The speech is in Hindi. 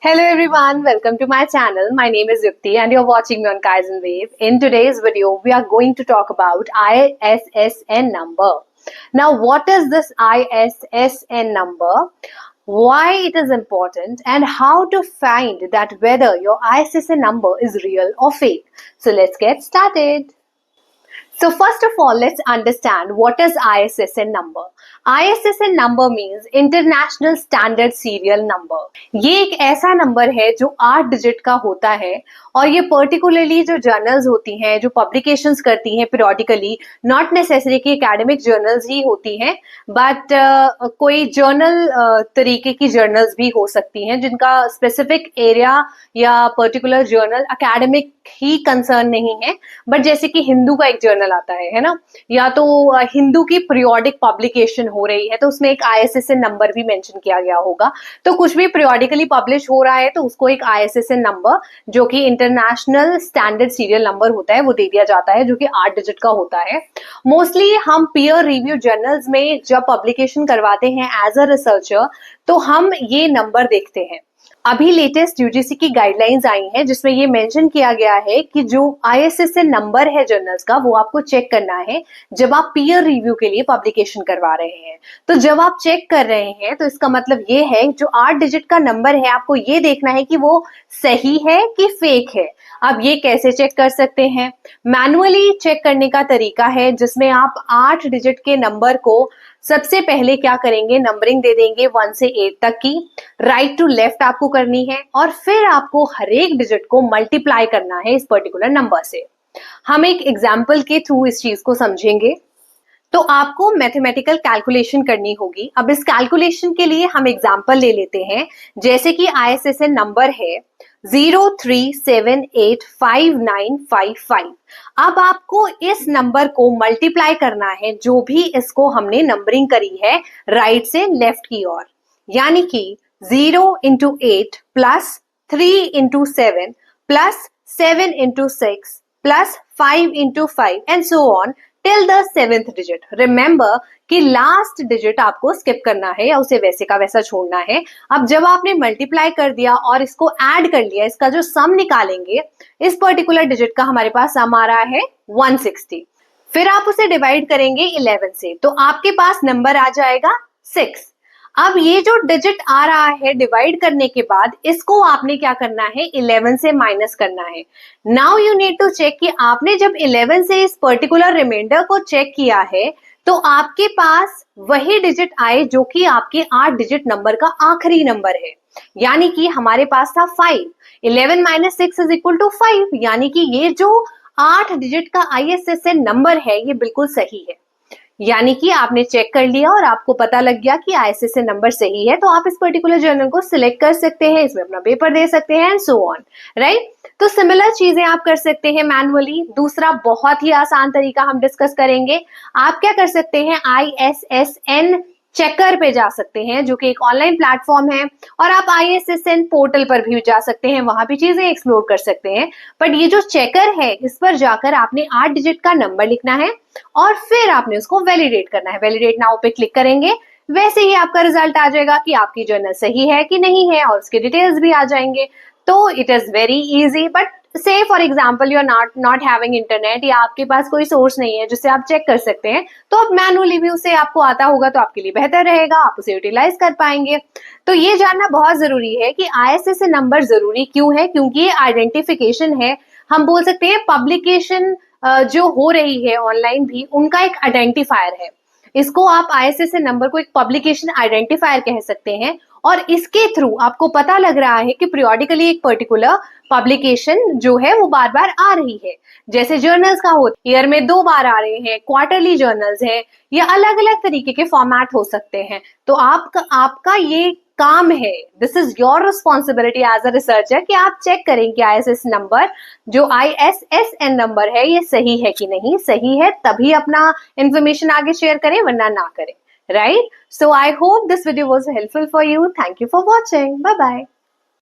Hello everyone, welcome to my channel. My name is Yukti and you're watching me on Kaizen Wave. In today's video, we are going to talk about ISSN number. Now, what is this ISSN number? Why it is important and how to find that whether your ISSN number is real or fake. So let's get started. So first of all, let's understand what is ISSN number. ISSN number means International Standard Serial Number. ये एक ऐसा नंबर है जो 8 डिजिट का होता है और ये पर्टिकुलरली जो जर्नल्स होती हैं, जो पब्लिकेशंस करती हैं पीरियोडिकली, नॉट नेसेसरी कि एकेडमिक जर्नल्स ही होती हैं, बट कोई जर्नल तरीके की जर्नल्स भी हो सकती हैं जिनका स्पेसिफिक एरिया या पर्टिकुलर जर्नल एकेडमिक ही कंसर्न नहीं है, बट जैसे कि हिंदू का एक जर्नल आता है ना, या तो हिंदू की पीरियोडिक पब्लिकेशन हो रही है तो उसमें एक ISSN नंबर भी मेंशन किया गया होगा। तो कुछ भी पीरियोडिकली पब्लिश हो रहा है तो उसको एक ISSN नंबर, जो कि इंटरनेशनल स्टैंडर्ड सीरियल नंबर होता है, वो दे दिया जाता है, जो कि 8 डिजिट का होता है। मोस्टली हम पीयर रिव्यू जर्नल्स में जब पब्लिकेशन करवाते हैं एज अ रिसर्चर तो हम ये नंबर देखते हैं। अभी लेटेस्ट यूजीसी की गाइडलाइंस आई हैं जिसमें ये मेंशन किया गया है कि जो ISSN नंबर है जर्नल्स का वो आपको चेक करना है जब आप पीयर रिव्यू के लिए पब्लिकेशन करवा रहे हैं। तो जब आप चेक कर रहे हैं तो इसका मतलब ये है जो 8 डिजिट का नंबर है आपको ये देखना है कि वो सही है कि फेक है। अब ये कैसे चेक कर सकते हैं? मैनुअली चेक करने का तरीका है जिसमें आप 8 डिजिट के नंबर को सबसे पहले क्या करेंगे, नंबरिंग दे देंगे 1 से 8 तक की, राइट टू लेफ्ट आपको करनी है और फिर आपको हर एक डिजिट को मल्टीप्लाई करना है इस पर्टिकुलर नंबर से। हम एक एग्जाम्पल के थ्रू इस चीज को समझेंगे। तो आपको मैथमेटिकल कैलकुलेशन करनी होगी। अब इस कैलकुलेशन के लिए हम एग्जाम्पल ले लेते हैं, जैसे कि ISSN नंबर है 03785955। अब आपको इस नंबर को मल्टीप्लाई करना है, जो भी इसको हमने नंबरिंग करी है राइट से लेफ्ट की ओर, यानी कि 0 into 8 plus 3 into 7 plus 7 into 6 plus 5 into 5 and so on till the 7th digit. Remember कि लास्ट डिजिट आपको स्किप करना है या उसे वैसे का वैसा छोड़ना है। अब जब आपने मल्टीप्लाई कर दिया और इसको ऐड कर लिया, इसका जो सम निकालेंगे, इस पर्टिकुलर डिजिट का हमारे पास सम आ रहा है 160। फिर आप उसे डिवाइड करेंगे 11 से तो आपके पास नंबर आ जाएगा 6। अब ये जो डिजिट आ रहा है डिवाइड करने के बाद इसको आपने क्या करना है, 11 से माइनस करना है। Now you need to check कि आपने जब 11 से इस पर्टिकुलर रिमाइंडर को चेक किया है तो आपके पास वही डिजिट आए जो कि आपके 8 डिजिट नंबर का आखिरी नंबर है, यानी कि हमारे पास था 5। 11 माइनस 6 इज इक्वल टू 5, यानी कि ये जो 8 डिजिट का ISSN नंबर है ये बिल्कुल सही है। यानी कि आपने चेक कर लिया और आपको पता लग गया कि ISSN नंबर सही है, तो आप इस पर्टिकुलर जर्नल को सिलेक्ट कर सकते हैं, इसमें अपना पेपर दे सकते हैं एंड सो ऑन, राइट। तो सिमिलर चीजें आप कर सकते हैं मैनुअली। दूसरा बहुत ही आसान तरीका हम डिस्कस करेंगे। आप क्या कर सकते हैं, ISSN चेकर पे जा सकते हैं, जो कि एक ऑनलाइन प्लेटफॉर्म है, और आप ISSN पोर्टल पर भी जा सकते हैं, वहां भी चीजें एक्सप्लोर कर सकते हैं। बट ये जो चेकर है इस पर जाकर आपने 8 डिजिट का नंबर लिखना है और फिर आपने उसको वैलिडेट करना है। वैलिडेट नाउ पे क्लिक करेंगे, वैसे ही आपका रिजल्ट आ जाएगा कि आपकी जर्नल सही है कि नहीं है और उसके डिटेल्स भी आ जाएंगे। तो it is very easy. But say for example you are not having internet या आपके पास कोई सोर्स नहीं है जिससे आप चेक कर सकते हैं, तो आप मैनुअली भी उसे आपको आता होगा तो आपके लिए बेहतर रहेगा, आप उसे यूटिलाइज कर पाएंगे। तो ये जानना बहुत जरूरी है कि ISSN नंबर जरूरी क्यों है, क्योंकि ये आइडेंटिफिकेशन है। हम बोल सकते हैं पब्लिकेशन जो हो रही है ऑनलाइन भी उनका एक आइडेंटिफायर है। इसको आप ISSN नंबर को एक पब्लिकेशन आइडेंटिफायर कह सकते हैं और इसके थ्रू आपको पता लग रहा है कि पीरियोडिकली एक पर्टिकुलर पब्लिकेशन जो है वो बार बार आ रही है। जैसे जर्नल्स का होता है, ईयर में 2 बार आ रहे हैं, क्वार्टरली जर्नल्स हैं, या अलग अलग तरीके के फॉर्मेट हो सकते हैं। तो आपका ये काम है, this is your responsibility as a researcher कि आप चेक करें कि ISSN नंबर जो ISSN नंबर है ये सही है कि नहीं। सही है तभी अपना इंफॉर्मेशन आगे शेयर करें, वरना ना करें, right? So I hope this video was helpful for you. Thank you for watching. Bye bye.